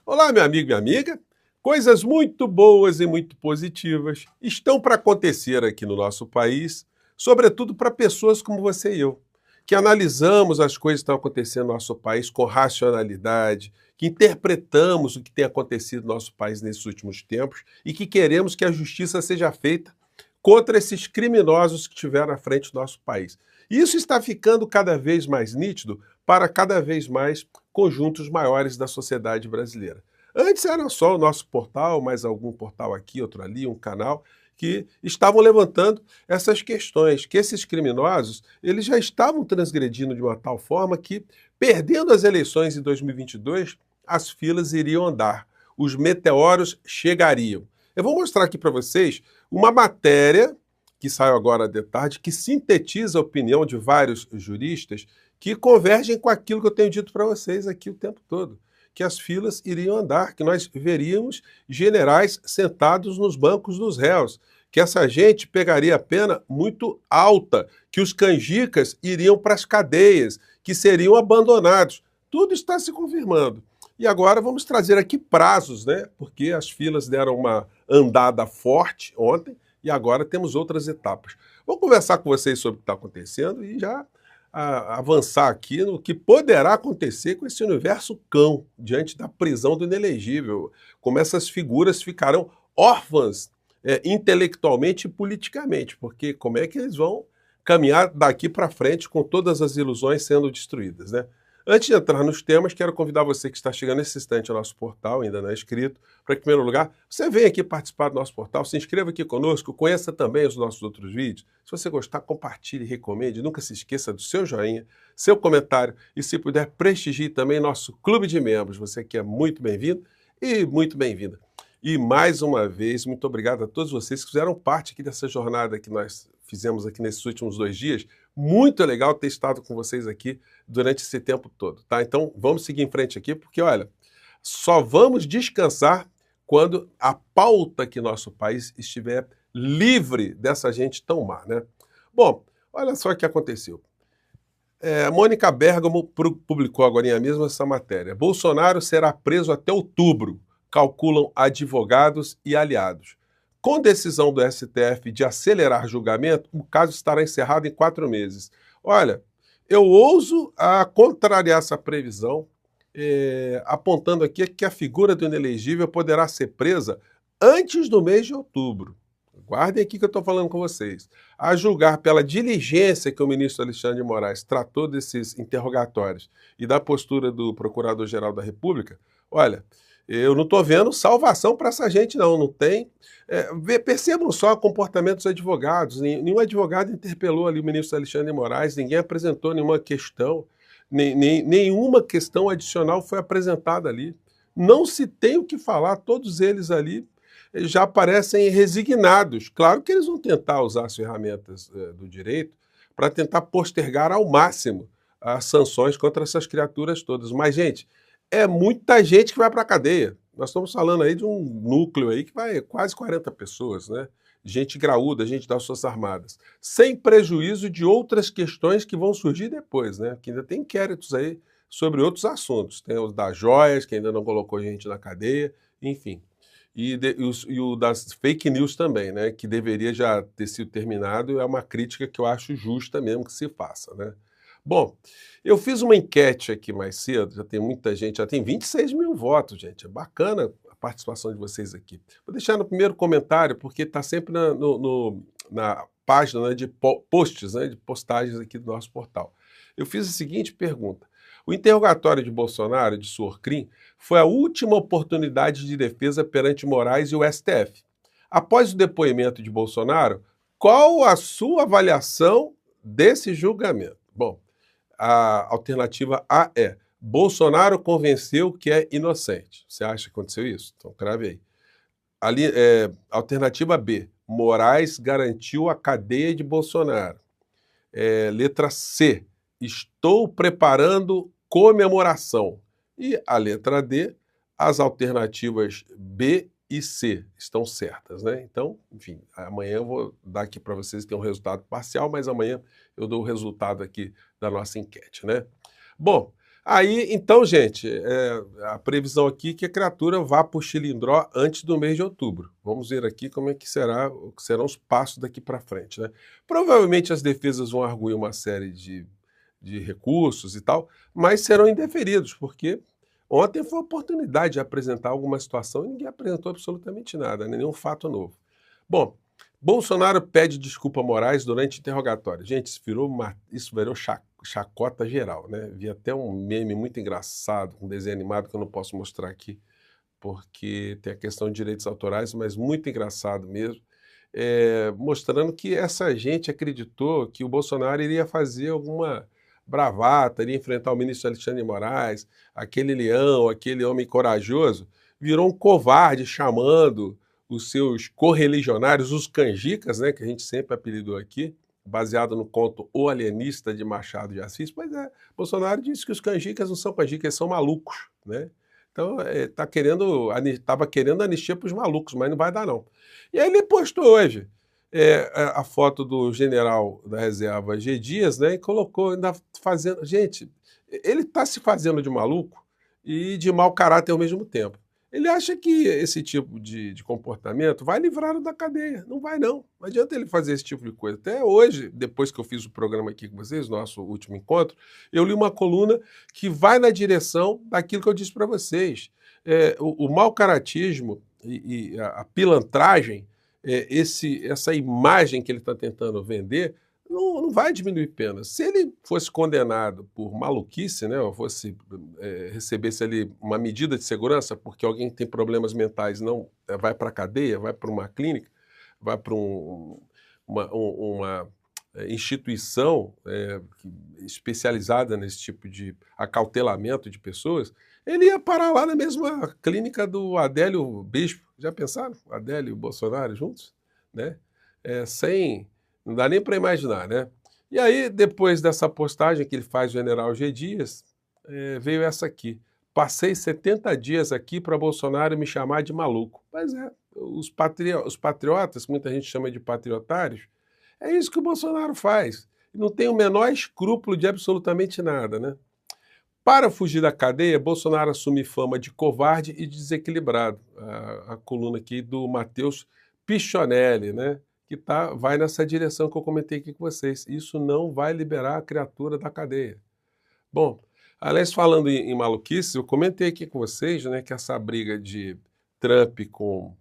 Olá, meu amigo e minha amiga. Coisas muito boas e muito positivas estão para acontecer aqui no nosso país, sobretudo para pessoas como você e eu, que analisamos as coisas que estão acontecendo no nosso país com racionalidade, que interpretamos o que tem acontecido no nosso país nesses últimos tempos e que queremos que a justiça seja feita contra esses criminosos que estiveram à frente do nosso país. E isso está ficando cada vez mais nítido para cada vez mais conjuntos maiores da sociedade brasileira. Antes era só o nosso portal, mais algum portal aqui, outro ali, um canal, que estavam levantando essas questões, que esses criminosos, eles já estavam transgredindo de uma tal forma que, perdendo as eleições em 2022, as filas iriam andar, os meteoros chegariam. Eu vou mostrar aqui para vocês uma matéria que saiu agora de tarde, que sintetiza a opinião de vários juristas que convergem com aquilo que eu tenho dito para vocês aqui o tempo todo, que as filas iriam andar, que nós veríamos generais sentados nos bancos dos réus, que essa gente pegaria a pena muito alta, que os canjicas iriam para as cadeias, que seriam abandonados. Tudo está se confirmando. E agora vamos trazer aqui prazos, né? Porque as filas deram uma andada forte ontem e agora temos outras etapas. Vou conversar com vocês sobre o que está acontecendo e já avançar aqui no que poderá acontecer com esse universo cão diante da prisão do inelegível, como essas figuras ficarão órfãs intelectualmente e politicamente, porque como é que eles vão caminhar daqui para frente com todas as ilusões sendo destruídas, né? Antes de entrar nos temas, quero convidar você que está chegando nesse instante ao nosso portal, ainda não é inscrito, para que, em primeiro lugar, você venha aqui participar do nosso portal, se inscreva aqui conosco, conheça também os nossos outros vídeos. Se você gostar, compartilhe e recomende. Nunca se esqueça do seu joinha, seu comentário e, se puder, prestigie também nosso clube de membros. Você que é muito bem-vindo e muito bem-vinda. E, mais uma vez, muito obrigado a todos vocês que fizeram parte aqui dessa jornada que nós fizemos aqui nesses últimos 2 dias. Muito legal ter estado com vocês aqui durante esse tempo todo, tá? Então, vamos seguir em frente aqui, porque, olha, só vamos descansar quando a pauta aqui no nosso país estiver livre dessa gente tão má, né? Bom, olha só o que aconteceu. Mônica Bergamo publicou agora mesmo essa matéria. Bolsonaro será preso até outubro, calculam advogados e aliados. Com decisão do STF de acelerar julgamento, o caso estará encerrado em 4 meses. Olha, eu ouso a contrariar essa previsão, apontando aqui que a figura do inelegível poderá ser presa antes do mês de outubro. Guardem aqui que eu estou falando com vocês. A julgar pela diligência que o ministro Alexandre de Moraes tratou desses interrogatórios e da postura do Procurador-Geral da República, olha, eu não estou vendo salvação para essa gente, não. Não tem. Percebam só o comportamento dos advogados. Nenhum advogado interpelou ali o ministro Alexandre de Moraes, ninguém apresentou nenhuma questão, nenhuma questão adicional foi apresentada ali. Não se tem o que falar, todos eles ali já parecem resignados. Claro que eles vão tentar usar as ferramentas do direito para tentar postergar ao máximo as sanções contra essas criaturas todas. Mas, gente, é muita gente que vai para a cadeia. Nós estamos falando aí de um núcleo aí que vai quase 40 pessoas, né? Gente graúda, gente das Forças Armadas. Sem prejuízo de outras questões que vão surgir depois, né? Que ainda tem inquéritos aí sobre outros assuntos. Tem os das joias, que ainda não colocou gente na cadeia, enfim. E o das fake news também, né? Que deveria já ter sido terminado. É uma crítica que eu acho justa mesmo que se faça, né? Bom, eu fiz uma enquete aqui mais cedo, já tem muita gente, já tem 26 mil votos, gente. É bacana a participação de vocês aqui. Vou deixar no primeiro comentário, porque está sempre na página, né, de posts, né, de postagens aqui do nosso portal. Eu fiz a seguinte pergunta. O interrogatório de Bolsonaro, de Surcrim, foi a última oportunidade de defesa perante Moraes e o STF. Após o depoimento de Bolsonaro, qual a sua avaliação desse julgamento? Bom, a alternativa A é: Bolsonaro convenceu que é inocente. Você acha que aconteceu isso? Então, crave aí. Alternativa B: Moraes garantiu a cadeia de Bolsonaro. Letra C: estou preparando comemoração. E a letra D: as alternativas B e C estão certas, né? Então, enfim, amanhã eu vou dar aqui para vocês que tem um resultado parcial, mas amanhã eu dou o resultado aqui da nossa enquete, né? Bom, Aí, então, gente, a previsão aqui é que a criatura vá para o Chilindró antes do mês de outubro. Vamos ver aqui como é que serão os passos daqui para frente, né? Provavelmente as defesas vão arguir uma série de recursos e tal, mas serão indeferidos, porque ontem foi a oportunidade de apresentar alguma situação e ninguém apresentou absolutamente nada, né? Nenhum fato novo. Bom, Bolsonaro pede desculpa a Moraes durante interrogatório. Gente, isso virou chacota geral, né? Vi até um meme muito engraçado, um desenho animado que eu não posso mostrar aqui, porque tem a questão de direitos autorais, mas muito engraçado mesmo, mostrando que essa gente acreditou que o Bolsonaro iria fazer alguma bravata, iria enfrentar o ministro Alexandre de Moraes, aquele leão, aquele homem corajoso, virou um covarde chamando os seus correligionários, os canjicas, né, que a gente sempre apelidou aqui, baseado no conto O Alienista de Machado de Assis. Pois é, Bolsonaro disse que os canjicas não são canjicas, eles são malucos, né? Então, estava querendo anistia para os malucos, mas não vai dar não. E aí ele postou hoje a foto do general da reserva G. Dias, né, e colocou, ainda fazendo... Gente, ele está se fazendo de maluco e de mau caráter ao mesmo tempo. Ele acha que esse tipo de comportamento vai livrá-lo da cadeia. Não vai, não. Não adianta ele fazer esse tipo de coisa. Até hoje, depois que eu fiz o programa aqui com vocês, nosso último encontro, eu li uma coluna que vai na direção daquilo que eu disse para vocês. O mau caratismo e a pilantragem, essa imagem que ele está tentando vender, não vai diminuir pena. Se ele fosse condenado por maluquice, né, ou recebesse ali uma medida de segurança, porque alguém que tem problemas mentais não vai para a cadeia, vai para uma clínica, vai para uma instituição especializada nesse tipo de acautelamento de pessoas, ele ia parar lá na mesma clínica do Adélio Bispo. Já pensaram? Adélio e Bolsonaro juntos? Né? Não dá nem para imaginar, né? E aí, depois dessa postagem que ele faz, o general G. Dias, veio essa aqui. Passei 70 dias aqui para Bolsonaro me chamar de maluco. Pois é, os patriotas, que muita gente chama de patriotários, é isso que o Bolsonaro faz. Não tem o menor escrúpulo de absolutamente nada, né? Para fugir da cadeia, Bolsonaro assume fama de covarde e desequilibrado. A coluna aqui do Matheus Pichonelli, né? Que vai nessa direção que eu comentei aqui com vocês. Isso não vai liberar a criatura da cadeia. Bom, aliás, falando em maluquice, eu comentei aqui com vocês, né, que essa briga de Trump com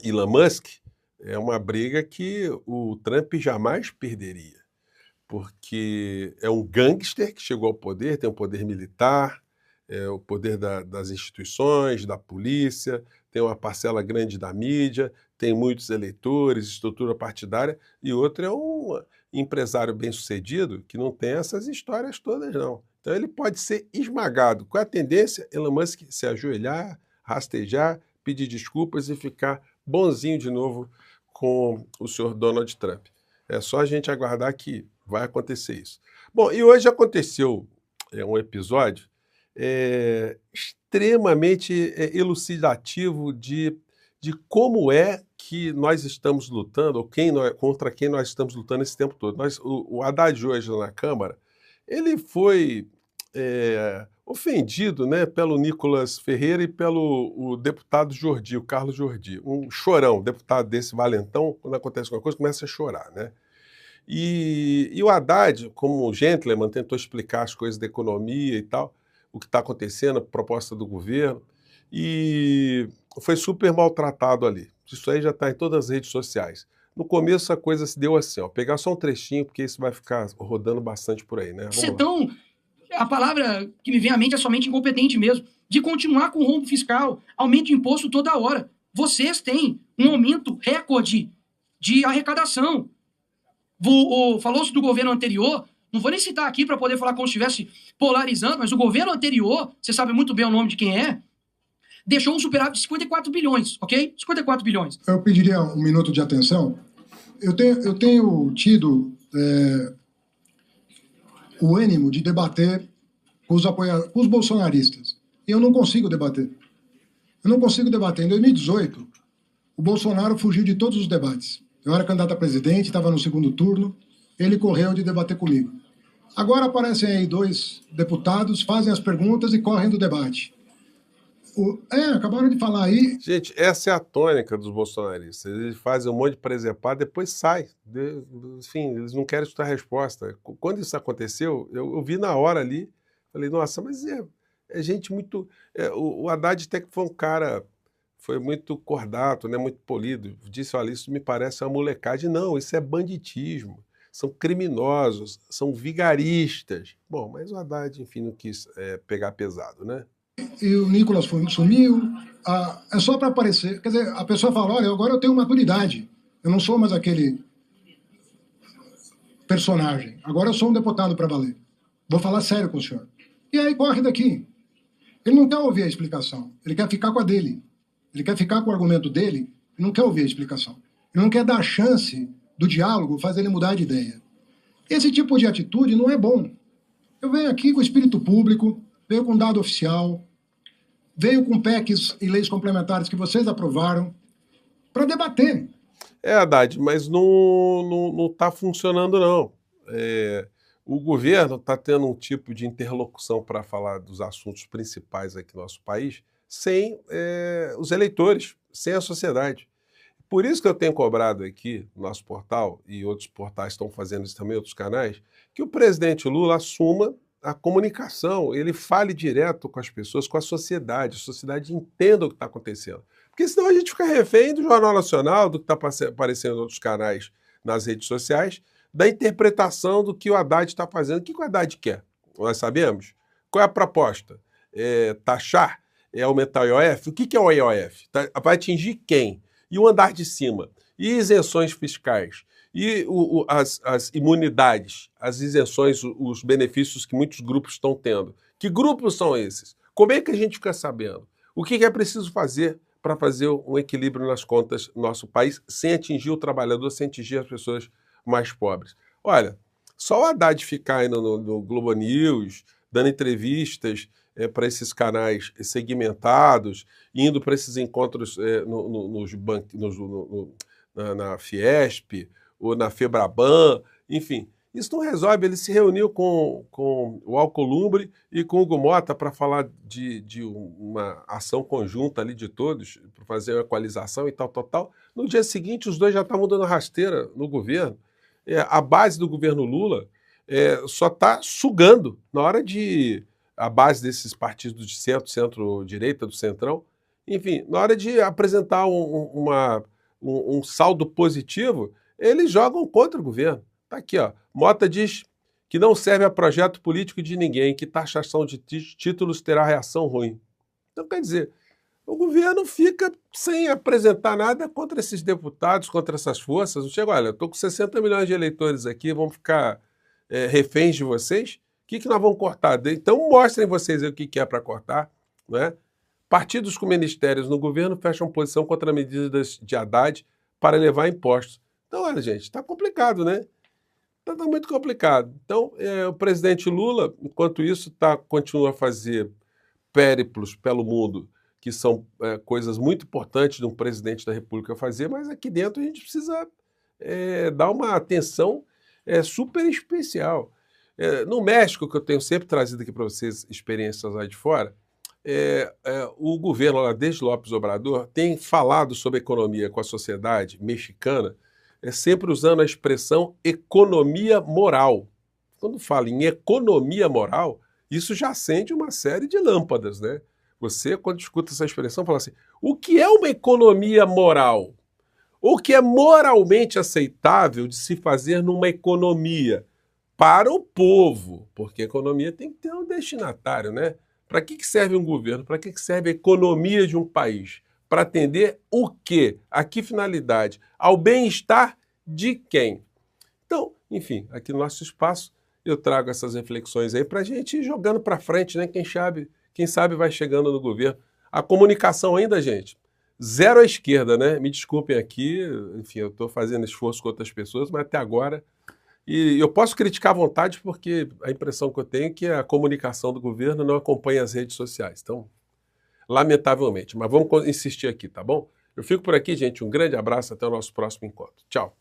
Elon Musk é uma briga que o Trump jamais perderia, porque é um gangster que chegou ao poder, tem um poder militar, o poder das instituições, da polícia, tem uma parcela grande da mídia, tem muitos eleitores, estrutura partidária, e outro é um empresário bem-sucedido que não tem essas histórias todas, não. Então ele pode ser esmagado. Qual é a tendência? Elon Musk se ajoelhar, rastejar, pedir desculpas e ficar bonzinho de novo com o senhor Donald Trump. É só a gente aguardar que vai acontecer isso. Bom, e hoje aconteceu um episódio extremamente elucidativo de como é que nós estamos lutando, ou contra quem nós estamos lutando esse tempo todo. O Haddad hoje na Câmara, ele foi ofendido, né, pelo Nicolas Ferreira e pelo deputado Jordi, o Carlos Jordi. Um chorão, deputado desse valentão, quando acontece alguma coisa, começa a chorar, né? E o Haddad, como gentleman, tentou explicar as coisas da economia e tal, o que está acontecendo, a proposta do governo, e foi super maltratado ali. Isso aí já está em todas as redes sociais. No começo a coisa se deu assim, ó, pegar só um trechinho, porque isso vai ficar rodando bastante por aí, né? Então, a palavra que me vem à mente é somente incompetente mesmo, de continuar com o rombo fiscal, aumento de imposto toda hora. Vocês têm um aumento recorde de arrecadação. Falou-se do governo anterior, não vou nem citar aqui para poder falar como se estivesse polarizando, mas o governo anterior, você sabe muito bem o nome de quem é, deixou um superávit de 54 bilhões, ok? 54 bilhões. Eu pediria um minuto de atenção. Eu tenho tido o ânimo de debater com os bolsonaristas. E eu não consigo debater. Eu não consigo debater. Em 2018, o Bolsonaro fugiu de todos os debates. Eu era candidato a presidente, estava no segundo turno, ele correu de debater comigo. Agora aparecem aí 2 deputados, fazem as perguntas e correm do debate. Acabaram de falar aí. Gente, essa é a tônica dos bolsonaristas. Eles fazem um monte de presepar, depois sai. Enfim, eles não querem escutar a resposta. Quando isso aconteceu, eu vi na hora ali, falei, nossa, mas é gente muito... o Haddad até que foi um cara, foi muito cordato, né, muito polido. Disse, olha, isso me parece uma molecagem. Não, isso é banditismo. São criminosos, são vigaristas. Bom, mas o Haddad, enfim, não quis pegar pesado, né? E o Nicolas sumiu. É só para aparecer. Quer dizer, a pessoa fala, olha, agora eu tenho maturidade. Eu não sou mais aquele personagem. Agora eu sou um deputado para valer. Vou falar sério com o senhor. E aí corre daqui. Ele não quer ouvir a explicação. Ele quer ficar com a dele. Ele quer ficar com o argumento dele e não quer ouvir a explicação. Ele não quer dar a chance do diálogo, fazer ele mudar de ideia. Esse tipo de atitude não é bom. Eu venho aqui com espírito público, venho com dado oficial, veio com PECs e leis complementares que vocês aprovaram, para debater. Haddad, mas não está funcionando, não. O governo está tendo um tipo de interlocução para falar dos assuntos principais aqui no nosso país sem os eleitores, sem a sociedade. Por isso que eu tenho cobrado aqui no nosso portal, e outros portais estão fazendo isso também, outros canais, que o presidente Lula assuma a comunicação, ele fale direto com as pessoas, com a sociedade entenda o que está acontecendo. Porque senão a gente fica refém do Jornal Nacional, do que está aparecendo em outros canais nas redes sociais, da interpretação do que o Haddad está fazendo. O que o Haddad quer? Nós sabemos. Qual é a proposta? Taxar? Aumentar o IOF? O que é o IOF? Vai atingir quem? E o andar de cima? E isenções fiscais? E as imunidades, as isenções, os benefícios que muitos grupos estão tendo? Que grupos são esses? Como é que a gente fica sabendo? O que é preciso fazer para fazer um equilíbrio nas contas do nosso país sem atingir o trabalhador, sem atingir as pessoas mais pobres? Olha, só o Haddad ficar aí no Globo News, dando entrevistas para esses canais segmentados, indo para esses encontros na Fiesp, ou na Febraban, enfim. Isso não resolve. Ele se reuniu com o Alcolumbre e com o Hugo Mota para falar de uma ação conjunta ali de todos, para fazer uma equalização e tal. No dia seguinte, os dois já estavam dando rasteira no governo. A base do governo Lula só está sugando. Na hora de... a base desses partidos de centro-direita, do centrão, enfim, na hora de apresentar um saldo positivo, eles jogam contra o governo. Está aqui, ó. Mota diz que não serve a projeto político de ninguém, que taxação de títulos terá reação ruim. Então, quer dizer, o governo fica sem apresentar nada contra esses deputados, contra essas forças. Não chega, olha, eu estou com 60 milhões de eleitores aqui, vamos ficar reféns de vocês? O que nós vamos cortar? Então, mostrem vocês aí o que é para cortar, né? Partidos com ministérios no governo fecham posição contra medidas de Haddad para elevar impostos. Então, olha, gente, está complicado, né? Está muito complicado. Então, o presidente Lula, enquanto isso, continua a fazer périplos pelo mundo, que são coisas muito importantes de um presidente da República fazer, mas aqui dentro a gente precisa dar uma atenção super especial. No México, que eu tenho sempre trazido aqui para vocês experiências lá de fora, o governo lá, desde López Obrador, tem falado sobre economia com a sociedade mexicana, sempre usando a expressão economia moral. Quando fala em economia moral, isso já acende uma série de lâmpadas, né? Você, quando escuta essa expressão, fala assim, o que é uma economia moral? O que é moralmente aceitável de se fazer numa economia para o povo? Porque a economia tem que ter um destinatário, né? Para que serve um governo? Para que serve a economia de um país? Para atender o quê? A que finalidade? Ao bem-estar de quem? Então, enfim, aqui no nosso espaço eu trago essas reflexões aí para a gente ir jogando para frente, né? Quem sabe vai chegando no governo. A comunicação ainda, gente, zero à esquerda, né? Me desculpem aqui, enfim, eu estou fazendo esforço com outras pessoas, mas até agora... E eu posso criticar à vontade porque a impressão que eu tenho é que a comunicação do governo não acompanha as redes sociais. Então, lamentavelmente. Mas vamos insistir aqui, tá bom? Eu fico por aqui, gente. Um grande abraço. Até o nosso próximo encontro. Tchau.